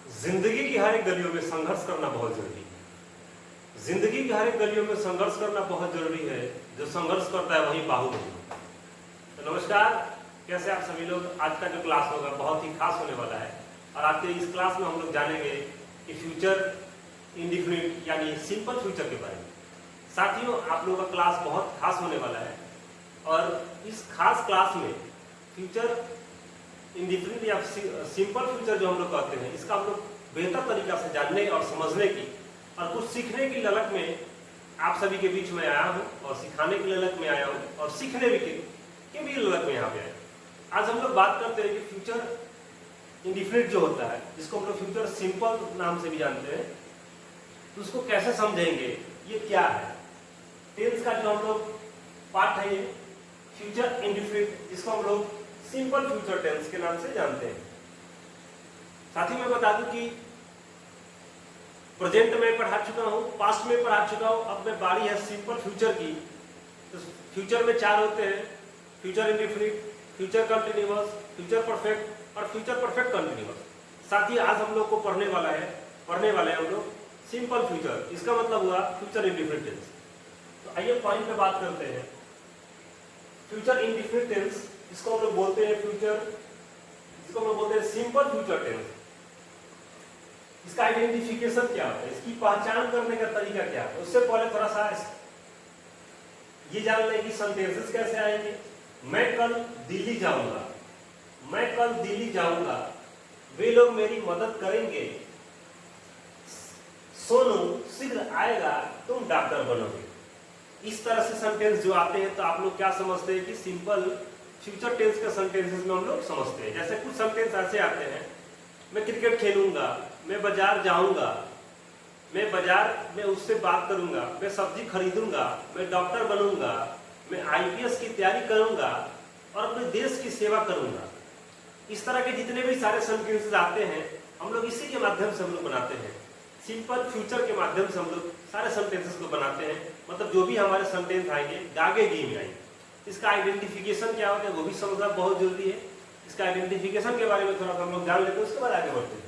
जिंदगी की हर एक गलियों में संघर्ष करना बहुत जरूरी है। जिंदगी की हर एक गलियों में संघर्ष करना बहुत जरूरी है। जो संघर्ष करता है वही बाहुबली। तो नमस्कार, कैसे आप सभी लोग। आज का जो क्लास होगा बहुत ही खास होने वाला है और आज के इस क्लास में हम लोग जानेंगे कि फ्यूचर इंडिफिनिट यानी सिंपल फ्यूचर के बारे में। साथियों, आप लोगों का क्लास बहुत खास होने वाला है और इस खास क्लास में फ्यूचर इंडिफिनिट या सिंपल फ्यूचर जो हम लोग कहते हैं, इसका हम लोग बेहतर तरीका से जानने और समझने की और कुछ सीखने की ललक में आप सभी के बीच में आया हूँ और सिखाने की ललक में आया हूँ और सीखने के भी ललक में यहाँ पे आया। आज हम लोग बात करते हैं कि फ्यूचर इंडिफिनिट जो होता है, जिसको हम लोग फ्यूचर सिंपल नाम से भी जानते हैं, तो उसको कैसे समझेंगे, ये क्या है। टेंस का जो हम लोग पार्ट है ये फ्यूचर इंडिफिनिट, जिसको हम लोग सिंपल फ्यूचर टेंस के नाम से जानते हैं। साथ ही मैं बता दूं कि प्रेजेंट में पढ़ा चुका हूं, पास्ट में पढ़ा चुका हूं, अब में बारी है सिंपल फ्यूचर की। तो फ्यूचर में 4 होते हैं, future indefinite, future continuous, future perfect और फ्यूचर परफेक्ट कंटिन्यूअस। साथ ही आज हम लोग को पढ़ने वाले हैं हम लोग सिंपल फ्यूचर, इसका मतलब हुआ फ्यूचर इंडिफिनिट टेंस। तो आइए पॉइंट पे बात करते हैं। फ्यूचर इंडिफिनिट टेंस, इसको हम लोग बोलते हैं फ्यूचर, इसको हम लोग बोलते हैं सिंपल फ्यूचर टेंस। इसका आइडेंटिफिकेशन क्या होता है, इसकी पहचान करने का तरीका क्या है, उससे पहले थोड़ा सा ये जान लें कि सेंटेंसेस कैसे आएंगे। मैं कल दिल्ली जाऊंगा, मैं कल दिल्ली जाऊंगा, वे लोग मेरी मदद करेंगे, सोनू शीघ्र आएगा, तुम डॉक्टर बनोगे। इस तरह से सेंटेंस जो आते हैं तो आप लोग क्या समझते हैं कि सिंपल फ्यूचर टेंस के सेंटेंसेस में हम लोग समझते हैं। जैसे कुछ सेंटेंस ऐसे आते हैं, मैं क्रिकेट खेलूंगा, मैं बाजार जाऊंगा, मैं बाजार में उससे बात करूंगा, मैं सब्जी खरीदूंगा, मैं डॉक्टर बनूंगा, मैं आईपीएस की तैयारी करूंगा और अपने देश की सेवा करूंगा। इस तरह के जितने भी सारे सेंटेंसेस आते हैं, हम लोग इसी के माध्यम से हम लोग बनाते हैं। सिंपल फ्यूचर के माध्यम से हम लोग सारे सेंटेंसेस को बनाते हैं। मतलब जो भी हमारे सेंटेंस आएंगे गागे गी में आएंगे। इसका आइडेंटिफिकेशन क्या होता है वो भी समझना बहुत जरूरी है। इसका आइडेंटिफिकेशन के बारे में थोड़ा सा हम लोग जान लेते हैं, उसके बाद आगे बढ़ते हैं।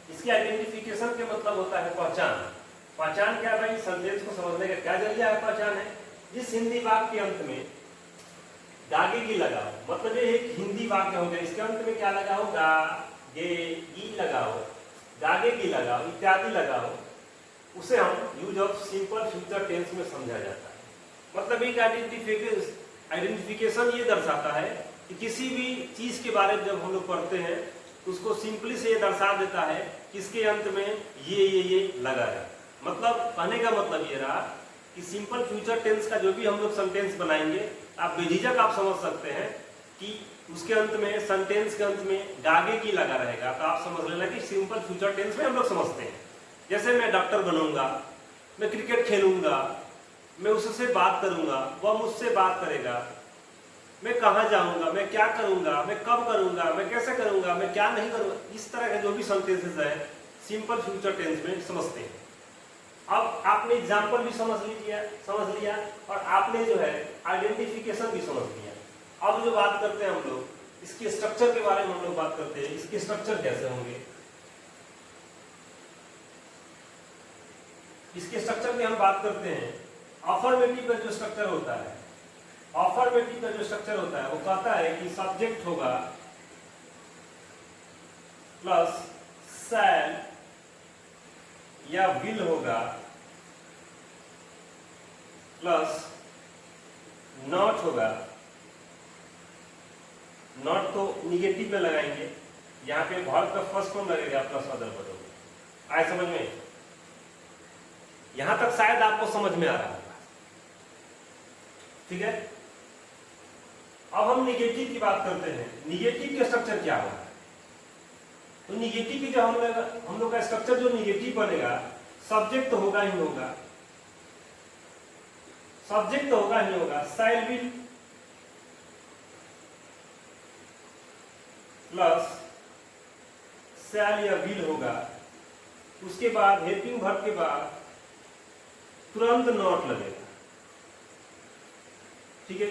इसकी आइडेंटिफिकेशन के मतलब होता है पहचान। पहचान क्या भाई, सेंटेंस को समझने का क्या जरिया है, पहचान है। जिस हिंदी वाक्य के अंत में गागे गी लगाओ, मतलब ये एक हिंदी वाक्य हो गया, इसके अंत में क्या लगाओ, गा गे गी लगाओ, गागे गी लगाओ, इत्यादि लगाओ, उसे हम use of simple future tense में समझा जाता है। मतलब एक आइडेंटिफिकेशन ये दर्शाता है कि किसी भी चीज के बारे में जब हम लोग पढ़ते हैं तो उसको सिंपली से ये दर्शा देता है कि इसके अंत में ये लगा है। मतलब कहने का मतलब ये रहा कि सिंपल फ्यूचर टेंस का जो भी हम लोग सेंटेंस बनाएंगे, आप बेझिझक आप समझ सकते हैं कि उसके अंत में, सेंटेंस के अंत में गागे की लगा रहेगा, तो आप समझ लेना कि सिंपल फ्यूचर टेंस में हम लोग समझते हैं। जैसे मैं डॉक्टर बनूंगा, मैं क्रिकेट खेलूंगा, मैं उससे बात करूंगा, वह मुझसे बात करेगा, मैं कहाँ जाऊंगा, मैं क्या करूंगा, मैं कब करूंगा, मैं कैसे करूंगा, मैं क्या नहीं करूंगा। इस तरह के जो भी सेंटेंसेस है सिंपल फ्यूचर टेंस में समझते हैं। अब आपने एग्जाम्पल भी समझ लिया और आपने जो है आइडेंटिफिकेशन भी समझ लिया। अब जो बात करते हैं हम लोग, इसके स्ट्रक्चर के बारे में हम लोग बात करते हैं। इसके स्ट्रक्चर कैसे होंगे, इसके स्ट्रक्चर की हम बात करते हैं। अफर्मेटिव का जो स्ट्रक्चर होता है, अफर्मेटिव का जो स्ट्रक्चर होता है वो कहता है कि सब्जेक्ट होगा प्लस शैल या विल होगा प्लस नॉट होगा। नॉट तो निगेटिव में लगाएंगे, यहाँ पे वर्ब का फर्स्ट फॉर्म लगेगा प्लस अदर वर्ब होगा। आए समझ में? यहां तक शायद आपको समझ में आ रहा होगा, ठीक है। अब हम निगेटिव की बात करते हैं। निगेटिव का स्ट्रक्चर क्या होगा, तो निगेटिव की जो हम लोग का स्ट्रक्चर जो निगेटिव बनेगा, सब्जेक्ट तो होगा ही होगा, सब्जेक्ट तो होगा ही होगा, शैल विल प्लस शैल या विल होगा। उसके बाद हेल्पिंग वर्ब के बाद तुरंत नॉट लगेगा, ठीक है।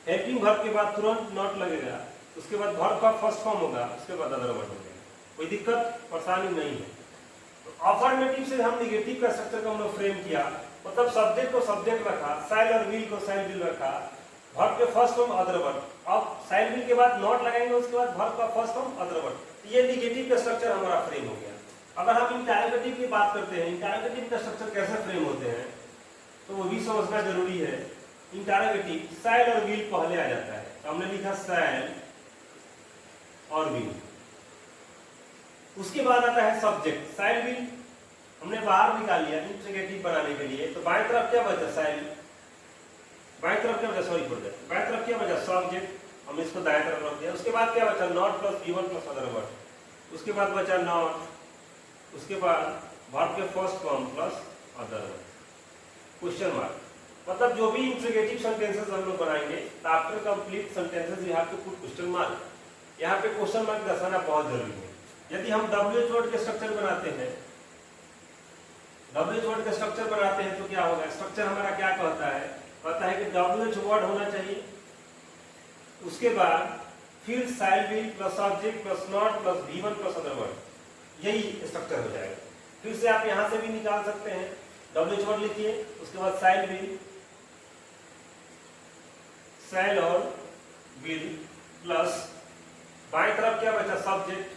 हेल्पिंग वर्ब के बाद तुरंत नॉट लगेगा, उसके बाद वर्ब का फर्स्ट फॉर्म होगा, उसके बाद अदर वर्ब हो जाएगा। कोई दिक्कत परेशानी नहीं है। तो अफर्मेटिव से हम निगेटिव का स्ट्रक्चर को हम लोग फ्रेम किया, मतलब सब्जेक्ट को सब्जेक्ट रखा, शैल और विल को शैल विल रखा, वर्ब के फर्स्ट फॉर्म अदर वर्ब, अब शैल विल के बाद नॉट लगाएंगे, उसके बाद वर्ब का फर्स्ट फॉर्म अदर वर्ब, ये निगेटिव का स्ट्रक्चर हमारा फ्रेम हो गया। अगर हम इंटरोगेटिव की बात करते हैं, इंटरोगेटिव का स्ट्रक्चर कैसे फ्रेम होते हैं तो वो भी समझना जरूरी है। इंटरोगेटिव शैल और विल पहले आ जाता है, तो हमने लिखा शैल और विल, उसके बाद आता है सब्जेक्ट, शैल विल हमने बाहर निकाल लिया इंटरोगेटिव बनाने के लिए, तो बाएं तरफ क्या बचा शैल, बाएं तरफ क्या बचा, सॉरी फॉर दैट, बाएं तरफ क्या बचा सब्जेक्ट, हमने इसको दाएं तरफ रख दिया। उसके बाद क्या बचा not plus V1 plus other word, उसके बाद बचा नॉट, उसके बाद वर्ब के first form plus other word, question mark. मतलब जो भी इंटरोगेटिव सेंटेंसेस हम लोग बनाएंगे, after complete sentences you have to put question mark. यहाँ पे क्वेश्चन मार्क दर्शाना बहुत जरूरी है। यदि हम WH वर्ड के स्ट्रक्चर बनाते हैं, WH वर्ड का स्ट्रक्चर बनाते हैं तो क्या होगा, स्ट्रक्चर हमारा क्या कहता है कि WH वर्ड होना चाहिए, उसके बाद फिर शैल will plus subject plus not plus V1 plus other word, यही स्ट्रक्चर हो जाएगा। फिर से आप यहां से भी निकाल सकते हैं, WH वर्ड लिखिए, उसके बाद शैल विल, शैल और विल प्लस बाएं तरफ क्या बचा सब्जेक्ट,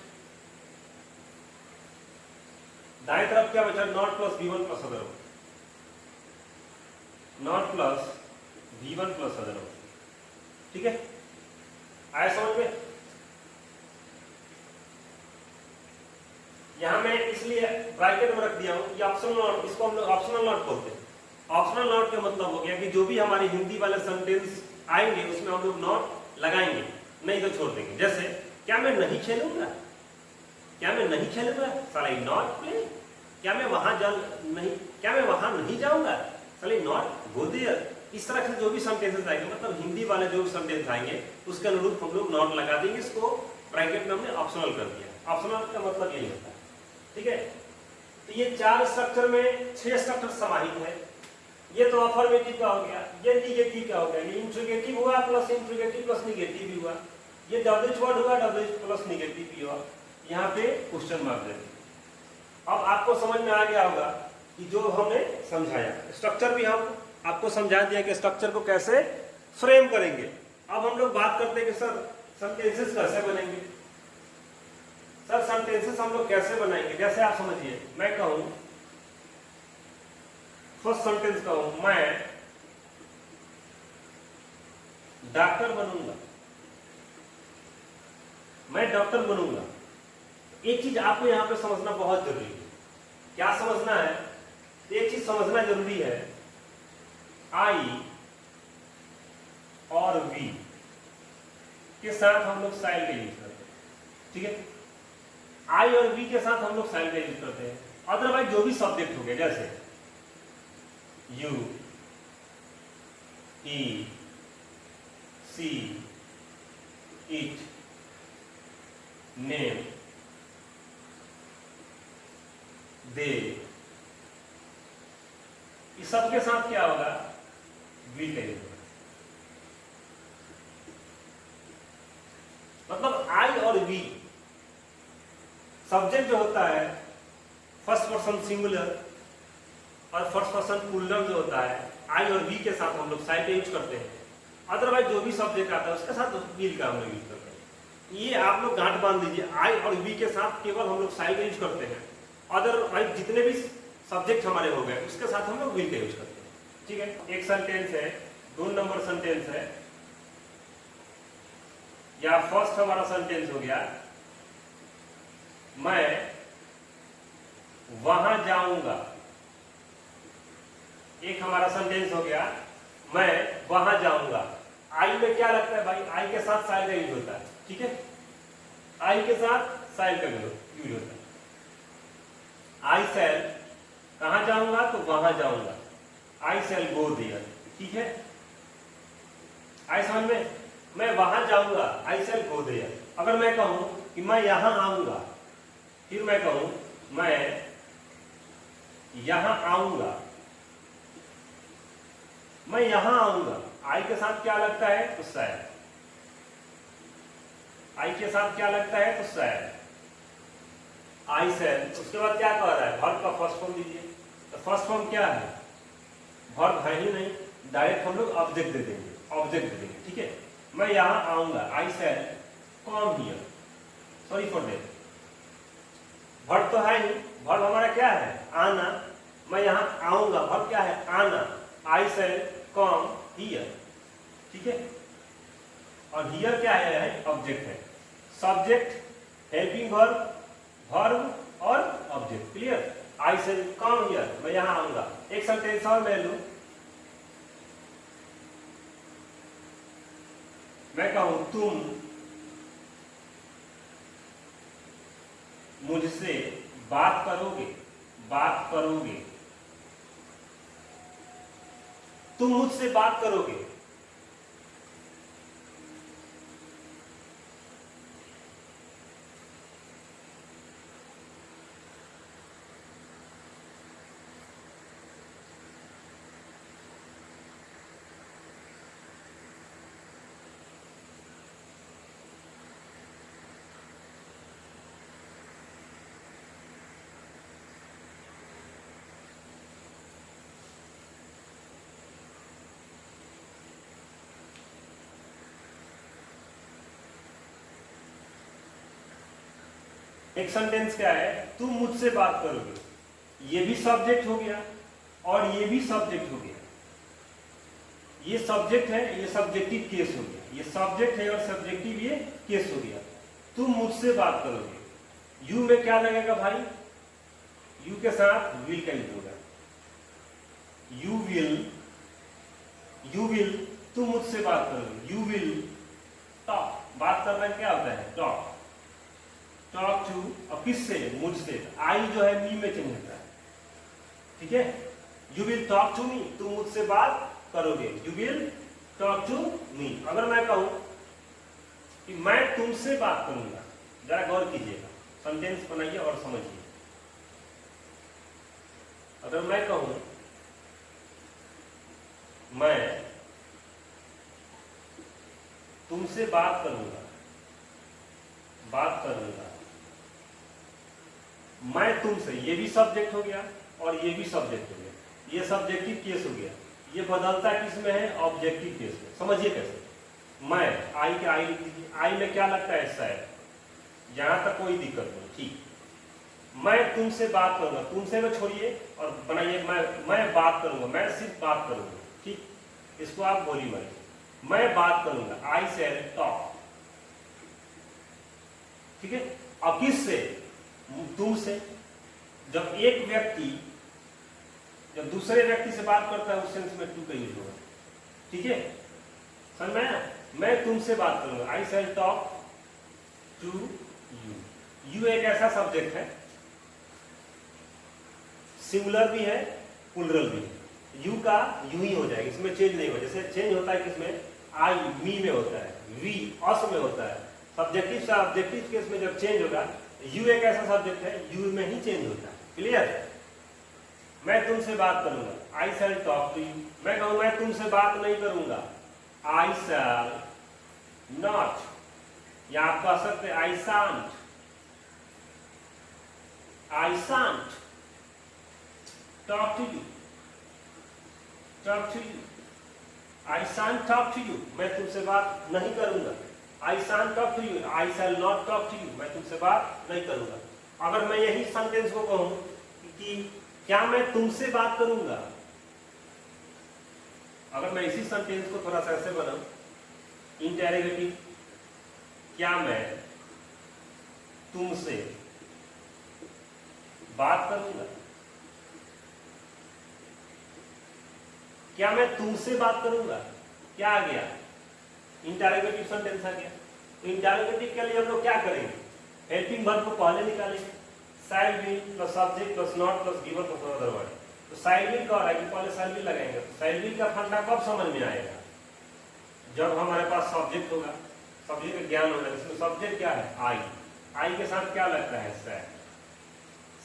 दाएं तरफ क्या बचा not plus V1 plus other word, not plus V1 plus other word. ठीक है, आया समझ में? यहां मैं इसलिए ब्रैकेट में रख दिया हूं कि ऑप्शनल नॉट, इसको हम लोग ऑप्शनल नॉट बोलते हैं। ऑप्शनल नॉट का मतलब हो गया कि जो भी हमारे हिंदी वाले सेंटेंस आएंगे उसमें हम लोग नॉट लगाएंगे, नहीं तो छोड़ देंगे। जैसे क्या मैं नहीं खेलूंगा, क्या मैं नहीं खेलूंगा, साला नॉट प्ले, क्या मैं वहां जा नहीं, क्या मैं वहां नहीं जाऊंगा, साला नॉट गो देयर। इस तरह से जो भी सेंटेंसेस आएंगे, मतलब हिंदी वाले जो भी सेंटेंस आएंगे उसके अनुरूप हम लोग नॉट लगा देंगे। इसको ब्रैकेट में हमने ऑप्शनल कर दिया। ऑप्शनल का मतलब यही होता है। ठीक है, तो ये 4 स्ट्रक्चर में 6 स्ट्रक्चर समाहित है। ये तो अफर्मेटिव का हो गया, ये निगेटिव का हो गया, ये इंट्रोगेटिव हुआ प्लस इंट्रोगेटिव प्लस निगेटिव भी हुआ, ये WH वर्ड हुआ, WH प्लस निगेटिव भी हुआ, यहाँ पे क्वेश्चन मार्क दे दिया। अब आपको समझ में आ गया होगा कि जो हमने समझाया स्ट्रक्चर भी हम आपको समझा दिया कि स्ट्रक्चर को कैसे फ्रेम करेंगे। अब हम लोग बात करते हैं कि सर सेंटेंसेस कैसे बनेंगे। सर सेंटेंसेस हम लोग कैसे बनाएंगे, जैसे आप समझिए मैं कहूं, फर्स्ट सेंटेंस कहूं मैं डॉक्टर बनूंगा, मैं डॉक्टर बनूंगा। एक चीज आपको यहां पे समझना बहुत जरूरी है। क्या समझना है? एक चीज समझना जरूरी है, आई और वी के साथ हम लोग शैल का यूज करते हैं। ठीक है, आई और वी के साथ हम लोग शैल का यूज करते हैं। अदरवाइज जो भी सब्जेक्ट हो गया, जैसे यू, ही, सी, इट, नेम, दे, इस सब के साथ क्या होगा, वी का यूज होगा। मतलब आई और वी, सब्जेक्ट जो होता है फर्स्ट पर्सन सिंगुलर और फर्स्ट पर्सन प्लूरल जो होता है, आई और वी के साथ हम लोग शैल का यूज करते हैं। अदरवाइज जो भी सब्जेक्ट आता है उसके साथ विल का हम लोग यूज करते हैं। ये आप लोग गांठ बांध दीजिए, आई और वी के साथ केवल हम लोग शैल का यूज करते हैं। अदरवाइज जितने भी सब्जेक्ट हमारे हो गए उसके साथ हम लोग विल का यूज करते हैं। ठीक है, एक सेंटेंस है, 2 नंबर सेंटेंस है, या फर्स्ट हमारा सेंटेंस हो गया मैं वहां जाऊंगा। एक हमारा सेंटेंस हो गया मैं वहां जाऊंगा। आई में क्या लगता है भाई, आई के साथ शैल का यूज होता है। ठीक है, आई के साथ शैल का यूज होता है। आई शैल, कहां जाऊंगा तो वहां जाऊंगा, आई शैल गो देयर। ठीक है, आई समझ में, मैं वहां जाऊंगा, आई शैल गो देयर। अगर मैं कहूं कि मैं यहां आऊंगा, फिर मैं कहूं मैं यहां आऊंगा, मैं यहां आऊंगा, आई के साथ क्या लगता है तो शैल, आई के साथ क्या लगता है तो शैल। आई सेल, उसके बाद क्या कह रहा है, वर्ब का फर्स्ट फॉर्म दीजिए। तो फर्स्ट फॉर्म क्या है, वर्ब है ही नहीं, डायरेक्ट हम लोग ऑब्जेक्ट दे देंगे, ऑब्जेक्ट दे देंगे, ठीक है। मैं यहाँ आऊंगा, I shall come here, sorry for that, verb तो है ही, वर्ब हमारा क्या है, आना। मैं यहाँ आऊंगा, वर्ब क्या है, आना, आई सेल कम हियर, ठीक है। और हियर क्या है, ऑब्जेक्ट है, सब्जेक्ट हेल्पिंग वर्ब, वर्ब और object, clear. I shall come here, मैं यहाँ आऊंगा। एक सेंटेंस और ले लूं, मैं कहूं तुम मुझसे बात करोगे, बात करोगे, तुम मुझसे बात करोगे। एक सेंटेंस क्या है, तुम मुझसे बात करोगे, ये भी सब्जेक्ट हो गया और ये भी सब्जेक्ट हो गया। ये सब्जेक्ट है, ये सब्जेक्टिव केस हो गया, ये सब्जेक्ट है और सब्जेक्टिव ये केस हो गया। तुम मुझसे बात करोगे, यू में क्या लगेगा भाई, यू के साथ विल का यूज होगा, यू विल, तुम मुझसे बात करोगे, यू विल टॉक, बात करना क्या होता है, टॉक, टॉक टू, और किससे, मुझसे, आई जो है मी में चेंज होता है, ठीक है। You will talk to me, तुम मुझसे बात करोगे, you will talk to me. अगर मैं कहूं कि मैं तुमसे बात करूंगा, जरा गौर कीजिएगा, सेंटेंस बनाइए और समझिए। अगर मैं कहूं मैं तुमसे बात करूंगा, बात करूंगा, मैं तुमसे, ये भी सब्जेक्ट हो गया और ये भी सब्जेक्ट हो गया, ये सब्जेक्टिव केस हो गया, ये बदलता किसमें है, ऑब्जेक्टिव केस में। समझिए कैसे, मैं, आई के आई लिख दीजिए, आई में क्या लगता है, शायद, यहां तक कोई दिक्कत नहीं, ठीक। मैं तुमसे बात करूंगा, तुमसे में छोड़िए और बनाइए मैं बात करूंगा, मैं सिर्फ बात करूंगा, ठीक, इसको आप बोली मारिए, मैं बात करूंगा, आई सेल टॉक, ठीक है। अब किससे, तुमसे। जब एक व्यक्ति जब दूसरे व्यक्ति से बात करता है, उस सेंस में टू का यूज होगा, ठीक है, समझ में आया। मैं तुमसे बात करूंगा, I shall talk to you, you एक ऐसा सब्जेक्ट है, सिंगुलर भी है, प्लुरल भी है, यू का यू ही हो जाएगा, इसमें चेंज नहीं होगा। जैसे चेंज होता है किसमें, आई मी में होता है, वी अस में होता है, सब्जेक्टिव से ऑब्जेक्टिव केस में जब चेंज होगा, यू एक ऐसा सब्जेक्ट है, यू में ही चेंज होता है, क्लियर। मैं तुमसे बात करूंगा, I shall talk to you. मैं कहूं मैं तुमसे बात नहीं करूंगा, आई शैल नॉट, या आप कह सकते I shan't, I shan't talk to you, talk to you, I shan't talk to you, मैं तुमसे बात नहीं करूंगा, I shan't talk to you, I shall not talk to you, मैं तुमसे बात नहीं करूंगा। अगर मैं यही सेंटेंस को कहूं कि क्या मैं तुमसे बात करूंगा, अगर मैं इसी सेंटेंस को थोड़ा सा ऐसे बनाऊं, इंटेरोगेटिव, क्या मैं तुमसे बात करूंगा, क्या मैं तुमसे बात करूंगा, क्या आ गया, इंटेरोगेटिव सेंटेंस आ गया। तो इंटेरोगेटिव के लिए हम लोग क्या करेंगे, हेल्पिंग वर्ब को पहले निकालेंगे, shall be plus subject plus not plus given plus other word. तो शैल बी कह रहा है कि पहले शैल बी लगाएंगे, तो शैल बी का फंडा कब समझ में आएगा, जब हमारे पास सब्जेक्ट होगा, सब्जेक्ट का ज्ञान होगा, जिसमें सब्जेक्ट क्या है, आई, आई के साथ क्या लगता है, शैल,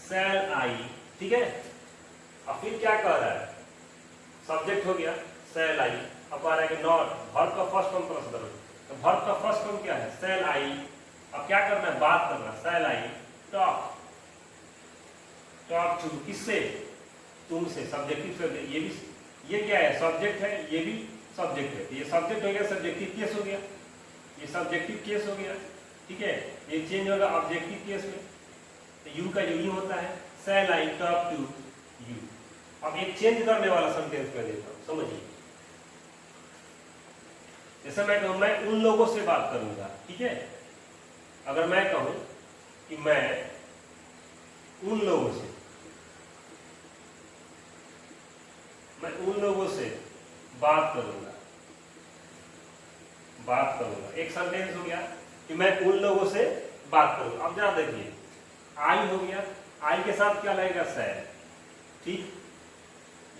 शैल आई, ठीक है। अब फिर क्या कह रहा है, सब्जेक्ट हो गया शैल आई, अब कह रहा है कि नॉट, वर्ब का first form plus other word, तो वर्ब का फर्स्ट फॉर्म क्या है, शैल आई। अब क्या करना है, बात करना, शैल आई टॉक, टॉक टू किससे, तुमसे, सब्जेक्टिव से। ये क्या है, सब्जेक्ट है, ये भी सब्जेक्ट है। ये सब्जेक्ट हो गया, सब्जेक्टिव केस हो गया, ये सब्जेक्टिव केस हो गया, ठीक है। ये चेंज होगा ऑब्जेक्टिव केस में, तो यू का जो यू होता है, शैल आई टॉक टू यू। अब एक चेंज करने वाला सेंटेंस मैं देता हूं, समझिए। जैसे मैं कहूं मैं उन लोगों से बात करूंगा, ठीक है। अगर मैं कहूं कि मैं उन लोगों से, मैं उन लोगों से बात करूंगा, बात करूंगा, एक सेंटेंस हो गया कि मैं उन लोगों से बात करूंगा। अब जरा देखिए, आई हो गया, आई के साथ क्या लगेगा, शैल, ठीक।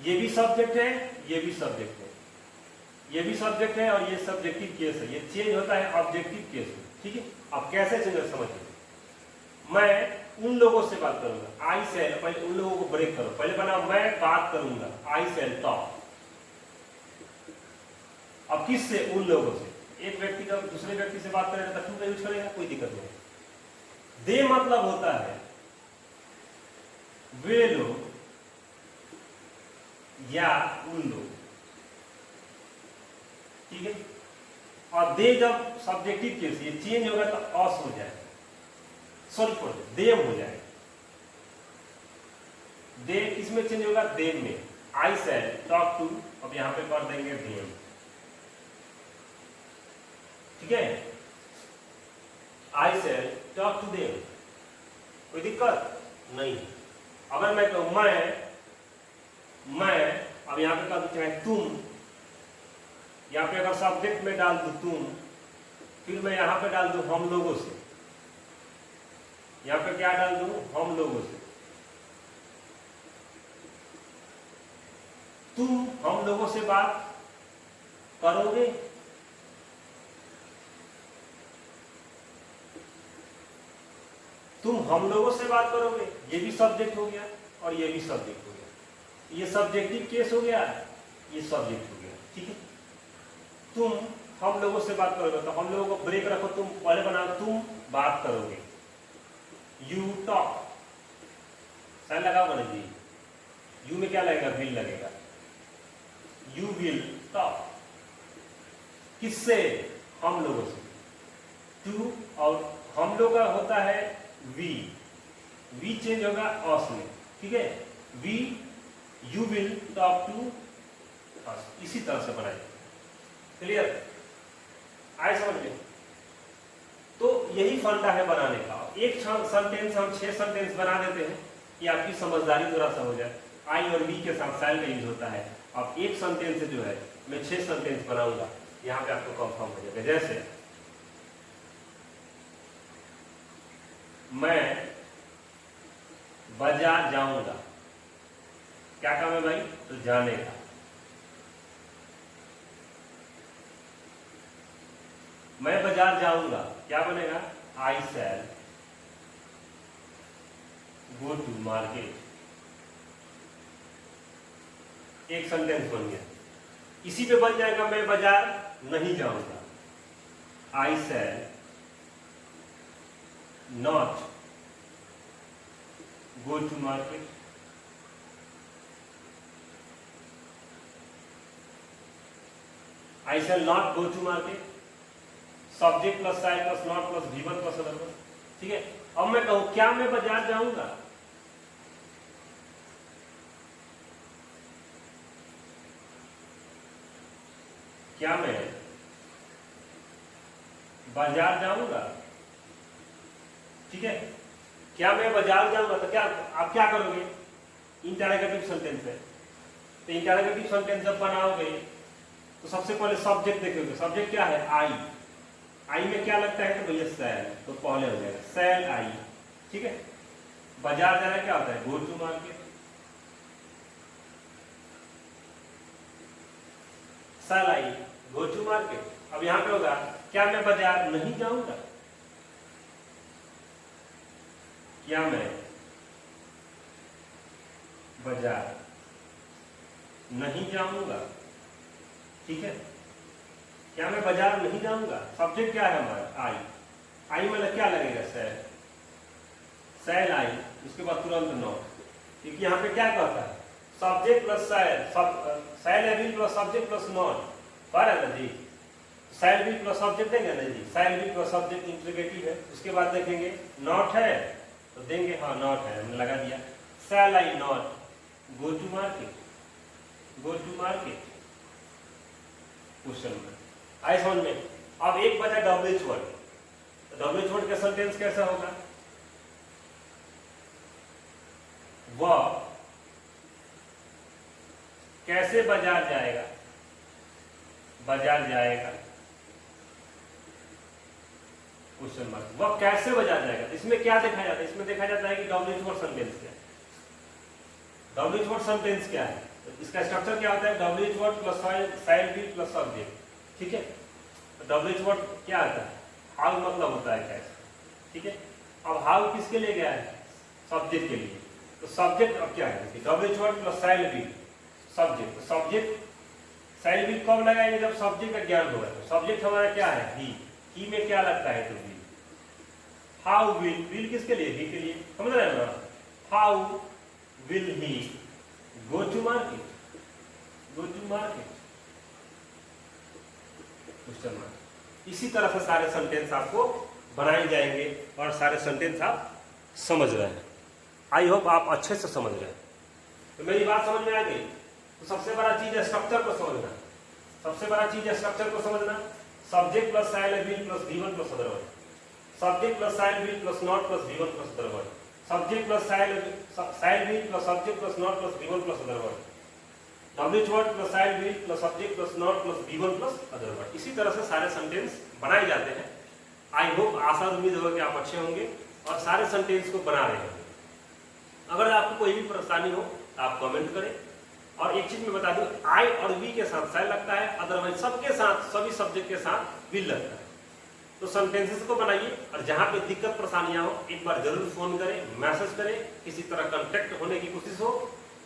ये भी सब्जेक्ट है, ये भी सब्जेक्ट है, ये भी सब्जेक्ट है और ये सब्जेक्टिव केस है। ये चेंज होता है ऑब्जेक्टिव केस में, ठीक है। अब कैसे चेंज होता है समझिए। मैं उन लोगों से बात करूंगा, आई शैल, पहले उन लोगों को ब्रेक करो, पहले बना मैं बात करूंगा, आई शैल टॉक। अब किससे, उन लोगों से। एक व्यक्ति जब दूसरे व्यक्ति से बात करेगा तो का यूज करेगा, कोई दिक्कत नहीं। दे मतलब होता है वे लोग या उन लोग, ठीक है। और दे जब सब्जेक्टिव केस, ये चेंज होगा तो अस हो जाए, सॉरी फॉर देम हो जाए। दे किसमें चेंज होगा, देम में। आई शैल टॉक टू, अब यहां पे कर देंगे देम, ठीक है। आई शैल टॉक टू देम, कोई दिक्कत नहीं। अगर मैं कहूं मैं अब यहां पे कर दूं चाहे तुम, यहां पे अगर सब्जेक्ट में डाल दूं तुम, फिर मैं यहां पे डाल दूं हम लोगों से, यहां पे क्या डाल दूं, हम लोगों से। तुम हम लोगों से बात करोगे, तुम हम लोगों से बात करोगे, ये भी सब्जेक्ट हो गया और ये भी सब्जेक्ट हो गया। ये सब्जेक्टिव केस हो गया, ये सब्जेक्ट हो गया, ठीक है। तुम हम लोगों से बात करोगे, तो हम लोगों को ब्रेक रखो, तुम पहले बनाओ, तुम बात करोगे, यू टॉक, साइन लगाओ ना जी, यू में क्या लगेगा, विल लगेगा, यू विल टॉक। किससे, हम लोगों से, टू, और हम लोग का होता है वी चेंज होगा अस में, ठीक है। We, you will talk to us, इसी तरह से बनाइए, क्लियर, आए समझ में। तो यही फंडा है बनाने का। एक सेंटेंस हम 6 सेंटेंस बना देते हैं कि आपकी समझदारी थोड़ा सा हो जाए। आई और वी के साथ शैल का यूज होता है। अब एक सेंटेंस जो है मैं 6 सेंटेंस बनाऊंगा, यहां पे आपको कंफर्म हो जाएगा। जैसे मैं बाजार जाऊंगा, क्या काम है भाई, तो जाने का। मैं बाजार जाऊंगा, क्या बनेगा, आई शैल गो टू मार्केट। एक सेंटेंस बन गया। इसी पे बन जाएगा मैं बाजार नहीं जाऊंगा, I shall not go to market. I shall not go to market, subject plus shall plus not plus V1 plus other, ठीक है। अब मैं कहूं क्या मैं बाजार जाऊंगा, क्या मैं बाजार जाऊंगा, ठीक है। क्या मैं बाजार जाऊंगा, तो क्या आप क्या करोगे, इंटरोगेटिव सेंटेंस है, तो इंटरोगेटिव सेंटेंस जब बनाओगे तो सबसे पहले सब्जेक्ट देखोगे। सब्जेक्ट क्या है, आई, आई में क्या लगता है, तो भैया शैल, तो पहले हो जाएगा शैल आई, ठीक है। बाजार जाना क्या होता है, go to market, shall I go to market. अब यहां पे होगा क्या मैं बाजार नहीं जाऊंगा, क्या मैं बाजार नहीं जाऊंगा, ठीक है। क्या मैं बाजार नहीं जाऊंगा, सब्जेक्ट क्या है हमारा, आई, आई मतलब क्या लगेगा, शैल, शैल आई, उसके बाद तुरंत नॉट, क्योंकि यहाँ पे क्या कहता है, सब्जेक्ट प्लस शैल या will plus subject plus not, पर है ना जी, शैल विल प्लस सब्जेक्ट देंगे ना जी, shall will plus subject interrogative है। उसके बाद देखेंगे नॉट है तो देंगे हाँ नॉट है, हमने लगा दिया। Shall I not go to market, go to market, question में आई समझ में। अब एक बचा डब्ल्यूएच वर्ड, तो डब्ल्यूएच वर्ड का सेंटेंस कैसा होगा, वह कैसे बाजार जाएगा, बाजार जाएगा, क्वेश्चन मार्क, वह कैसे बाजार जाएगा। इसमें क्या देखा जाता है, इसमें देखा जाता है कि डब्ल्यूएच वर्ड सेंटेंस क्या है, डब्ल्यूएच वर्ड सेंटेंस क्या है। तो इसका स्ट्रक्चर क्या होता है, WH word plus shall be plus subject, ठीक है। तो डब्ल्यूएच वर्ड क्या आता है, हाउ मतलब होता है कैसे, ठीक है। अब हाउ किसके लिए गया है, सब्जेक्ट के लिए। तो सब्जेक्ट अब क्या है, WH word plus shall be subject. तो सब्जेक्ट शैल बी कब लगाएंगे, जब सब्जेक्ट का ज्ञान होगा। तो सब्जेक्ट हमारा क्या है, ही में क्या लगता है, तो विल। हाउ विल, विल किसके लिए, ही के लिए, समझ रहे हैं ना। How will he go to market, go to market, question mark. इसी तरह से सारे सेंटेंस आपको बनाए जाएंगे और सारे सेंटेंस आप समझ रहे हैं। आई होप आप अच्छे से समझ रहे हैं। तो मेरी बात समझ में आ गई। तो सबसे बड़ा चीज है स्ट्रक्चर को समझना, सबसे बड़ा चीज है स्ट्रक्चर को समझना। Subject plus shell will plus V1 plus other word, subject plus shell will plus not plus V1 plus other word, subject plus shell will plus subject plus not plus V1 plus other word, WH word plus shell will plus subject plus not plus V1 plus other word. इसी तरह से सारे sentence बनाए जाते हैं। I hope, आशा उम्मीद होगा कि आप अच्छे होंगे और सारे सेंटेंस को बना रहे होंगे। अगर आपको कोई भी परेशानी हो आप कमेंट करें। और एक चीज मैं बता दूं, आई और वी के साथ शैल लगता है, अदरवाइज सबके साथ, सभी सब्जेक्ट के साथ विल लगता है। तो सेंटेंसेस को बनाइए और जहां पे दिक्कत परेशानियां हो एक बार जरूर फोन करें, मैसेज करें, किसी तरह कांटेक्ट होने की कोशिश हो,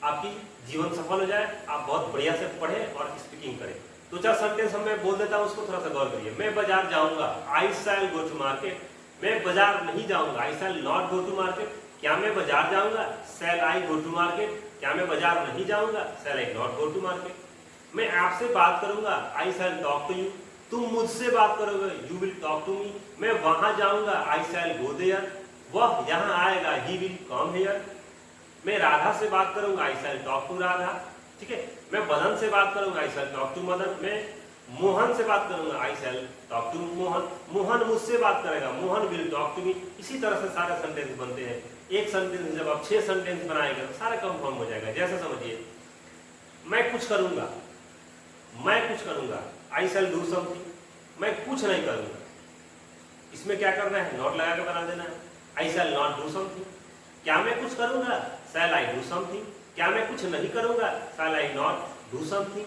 आपकी जीवन सफल हो जाए। आप बहुत बढ़िया से पढ़ें और स्पीकिंग करें। तो चार सेंटेंस हम मैं बोल देता हूं, उसको थोड़ा सा गौर करिए। मैं बाजार जाऊंगा, I shell go to market. मैं बाजार नहीं जाऊंगा, I shall not go to market. क्या मैं बाजार जाऊंगा, shall I go to market. क्या मैं बाजार नहीं जाऊंगा, shall I not go to market. मैं आपसे बात करूंगा, I shall talk to you. तुम मुझसे बात करोगे, you will talk to me. मैं वहां जाऊंगा, आई शैल गो देयर। वह यहां आएगा, ही विल कम हियर। मैं राधा से बात करूंगा, I shall talk to Radha, ठीक है। मैं मदन से बात करूंगा, I shall talk to Madan. मैं मोहन से बात करूंगा, I shall talk to Mohan. Mohan मुझसे बात करेगा, Mohan will talk to me. इसी तरह से सारे सेंटेंस बनते हैं। एक सेंटेंस जब आप 6 सेंटेंस बनाएंगे तो सारा कंफर्म हो जाएगा। जैसे समझिए, मैं कुछ करूंगा, मैं कुछ करूंगा, आई शैल डू समथिंग। मैं कुछ नहीं करूंगा, इसमें क्या करना है, नॉट लगा के बना देना है, आई शैल नॉट डू समथिंग। क्या मैं कुछ करूंगा, शैल आई डू समथिंग। क्या मैं कुछ नहीं करूंगा, शैल आई नॉट डू समथिंग।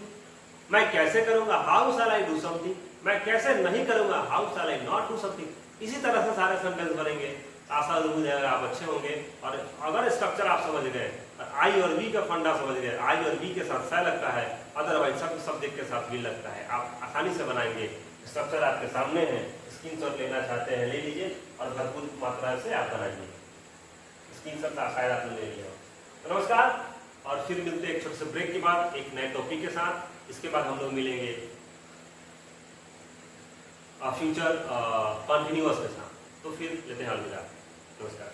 मैं कैसे करूंगा, how shell I do something. मैं कैसे नहीं करूंगा, how shell I not do something. इसी तरह से सारे सेंटेंस बनेंगे। आशा उम्मीद है आप अच्छे होंगे। और अगर स्ट्रक्चर आप समझ गए, आई और वी का फंडा समझ गए, आई और वी के साथ शैल लगता है, अदरवाइज सब सब्जेक्ट के साथ विल लगता है, आप आसानी से बनाएंगे। स्ट्रक्चर आपके सामने है, स्क्रीनशॉट लेना चाहते हैं ले लीजिए और भरपूर मात्रा से आप बनाइए। स्क्रीनशॉट शायद आपने ले लिया। तो नमस्कार, और फिर मिलते हैं एक छोटे से ब्रेक के बाद एक नए टॉपिक के साथ। इसके बाद हम लोग मिलेंगे फ्यूचर कंटिन्यूअस के साथ। तो फिर लेते हैं अलविदा, नमस्कार।